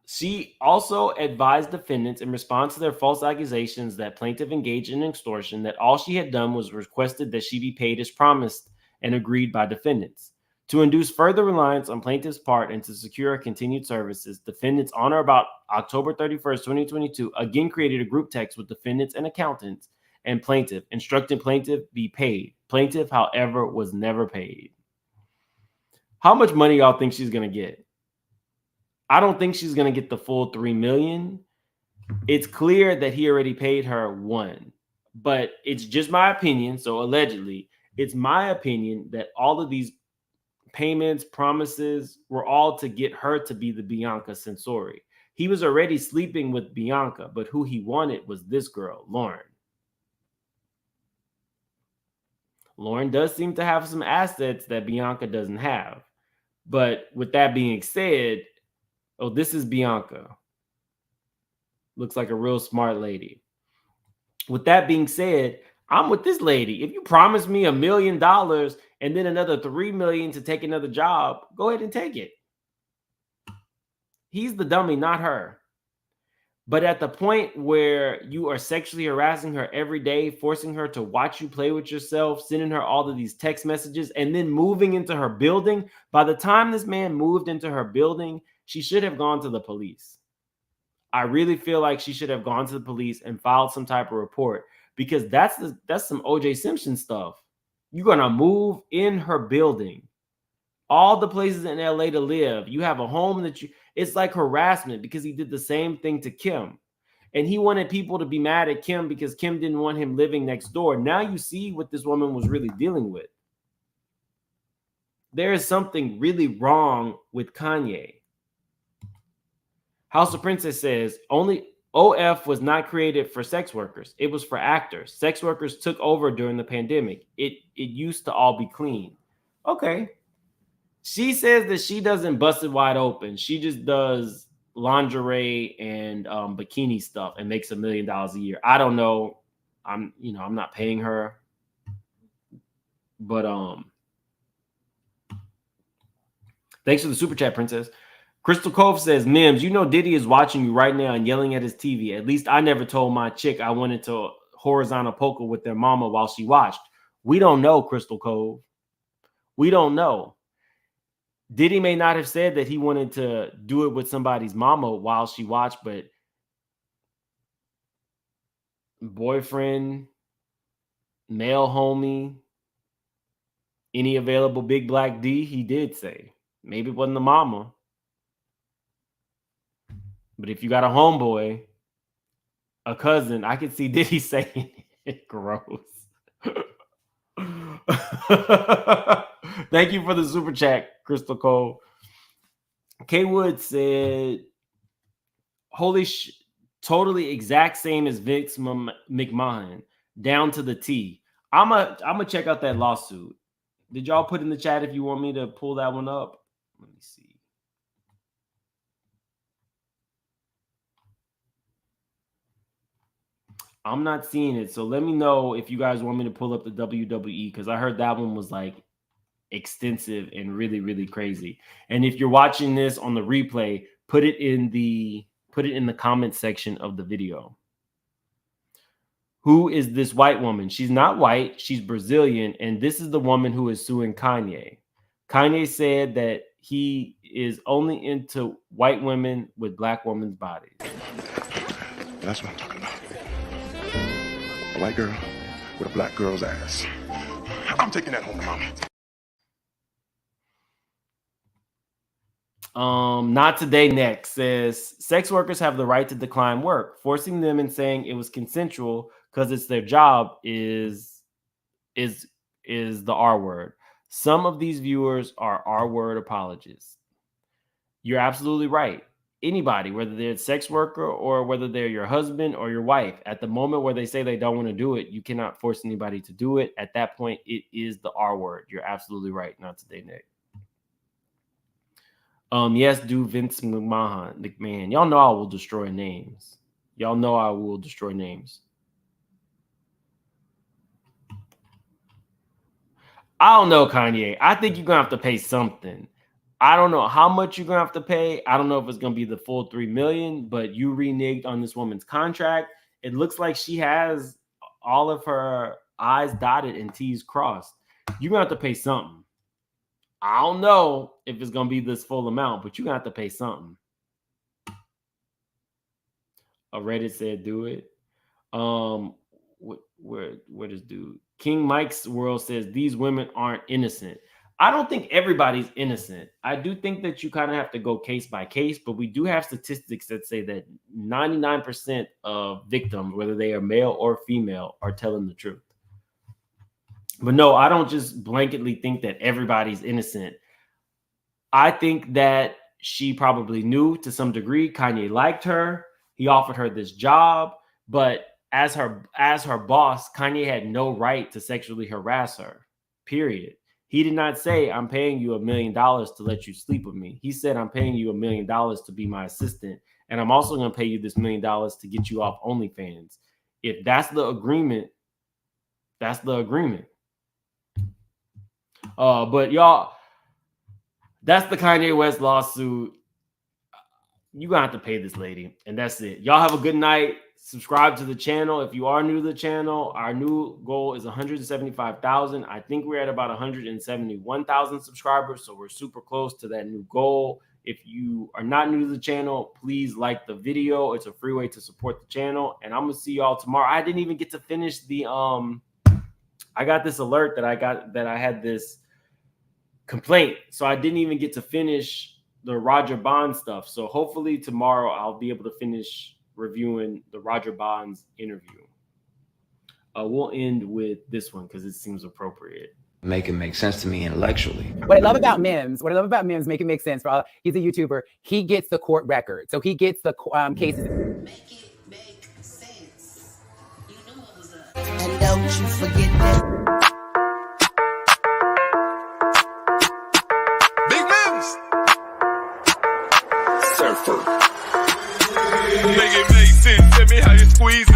She also advised defendants in response to their false accusations that plaintiff engaged in extortion that all she had done was requested that she be paid as promised and agreed by defendants. To induce further reliance on plaintiff's part and to secure continued services, defendants on or about October 31st, 2022, again created a group text with defendants and accountants and plaintiff, instructing plaintiff be paid. Plaintiff, however, was never paid. How much money y'all think she's going to get? I don't think she's going to get the full $3 million. It's clear that he already paid her $1 million, but it's just my opinion. So allegedly, it's my opinion that all of these payments, promises were all to get her to be the Bianca Censori. He was already sleeping with Bianca, but who he wanted was this girl, Lauren. Lauren does seem to have some assets that Bianca doesn't have. But with that being said, oh, this is Bianca. Looks like a real smart lady. With that being said, I'm with this lady. If you promise me $1 million and then another $3 million to take another job, go ahead and take it. He's the dummy, not her. But at the point where you are sexually harassing her every day, forcing her to watch you play with yourself, sending her all of these text messages, and then moving into her building, by the time this man moved into her building, she should have gone to the police. I really feel like she should have gone to the police and filed some type of report, because that's some O.J. Simpson stuff. You're going to move in her building. All the places in LA to live. You have a home that it's like harassment, because he did the same thing to Kim. And he wanted people to be mad at Kim because Kim didn't want him living next door. Now you see what this woman was really dealing with. There is something really wrong with Kanye. House of Princess says, only OF was not created for sex workers. It was for actors. Sex workers took over during the pandemic. It used to all be clean. Okay. She says that she doesn't bust it wide open. She just does lingerie and bikini stuff and makes $1 million a year. I don't know. I'm not paying her. But thanks for the super chat, Princess. Crystal Cove says, Mims, you know Diddy is watching you right now and yelling at his TV. At least I never told my chick I wanted to horizontal poker with their mama while she watched. We don't know, Crystal Cove. We don't know. Diddy may not have said that he wanted to do it with somebody's mama while she watched, but boyfriend, male homie, any available big black D, he did say. Maybe it wasn't the mama. But if you got a homeboy, a cousin, I can see Diddy saying it. Gross. Thank you for the super chat, Crystal Cole. K Wood said, holy totally exact same as Vince McMahon, down to the T. I'm a check out that lawsuit. Did y'all put in the chat if you want me to pull that one up? Let me see. I'm not seeing it, so let me know if you guys want me to pull up the WWE, because I heard that one was like extensive and really, really crazy. And if you're watching this on the replay, put it in the comment section of the video. Who is this white woman? She's not white, she's Brazilian, and this is the woman who is suing Kanye. Kanye said that he is only into white women with black women's bodies.
That's what I'm talking about. A white girl with a black girl's ass. I'm taking that home to mama.
Not Today Next says sex workers have the right to decline work. Forcing them and saying it was consensual because it's their job is the R word. Some of these viewers are R word apologists. You're absolutely right. Anybody, whether they're a sex worker or whether they're your husband or your wife, at the moment where they say they don't want to do it, you cannot force anybody to do it. At that point, it is the R word. You're absolutely right. Not Today Nick. Yes, do Vince McMahon. Y'all know I will destroy names. Y'all know I will destroy names. I don't know, Kanye. I think you're gonna have to pay something. I don't know how much you're gonna have to pay. I don't know if it's gonna be the full $3 million, but you reneged on this woman's contract. It looks like she has all of her I's dotted and T's crossed. You're gonna have to pay something. I don't know if it's gonna be this full amount, but you're gonna have to pay something. A Reddit said do it. Where does dude? King Mike's World says these women aren't innocent. I don't think everybody's innocent. I do think that you kind of have to go case by case, but we do have statistics that say that 99% of victims, whether they are male or female, are telling the truth. But no, I don't just blanketly think that everybody's innocent. I think that she probably knew to some degree Kanye liked her. He offered her this job, but as her boss, Kanye had no right to sexually harass her, period. He did not say, I'm paying you $1 million to let you sleep with me. He said, I'm paying you $1 million to be my assistant. And I'm also going to pay you this $1 million to get you off OnlyFans. If that's the agreement, that's the agreement. But y'all, that's the Kanye West lawsuit. You're going to have to pay this lady. And that's it. Y'all have a good night. Subscribe to the channel. If you are new to the channel, our new goal is 175,000. I think we're at about 171,000 subscribers. So we're super close to that new goal. If you are not new to the channel, please like the video. It's a free way to support the channel. And I'm going to see y'all tomorrow. I didn't even get to finish the, I got this alert that I had this complaint. So I didn't even get to finish the Roger Bond stuff. So hopefully tomorrow I'll be able to finish reviewing the Roger Bonds interview. We'll end with this one because it seems appropriate.
Make it make sense to me intellectually.
What I love about Mims, make it make sense for all. He's a YouTuber. He gets the court record, so he gets the cases.
Make it make sense. You know what was up. And don't you forget that.
Big Mims! Surfer. Make it make sense. Tell me how you squeeze it.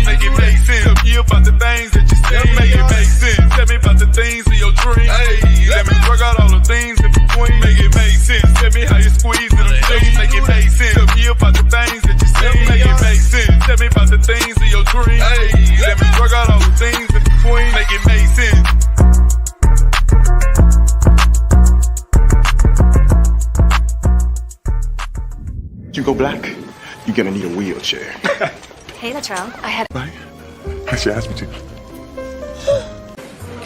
Make it make sense. Tell me about the things that you say. Make it make sense. Tell me about the things in your dream. Hey, let me work out all the things in between. Make it make sense. Tell me how you squeeze it. Make it make sense. Tell me about the things that you say. Make it make sense. Tell me about the things in your dream. Hey, let me work out all the things in between. Make it make sense. go black, you're gonna need a wheelchair.
Hey, Latrell. I had.
Right? She asked me to.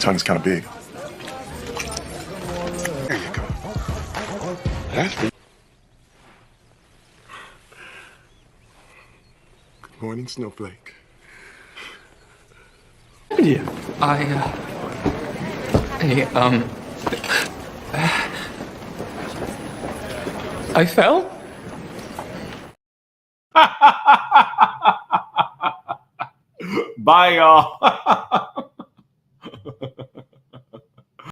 Tongue is kind of big. There you go. That's for you. Good morning, Snowflake.
Yeah. I fell?
Bye, y'all.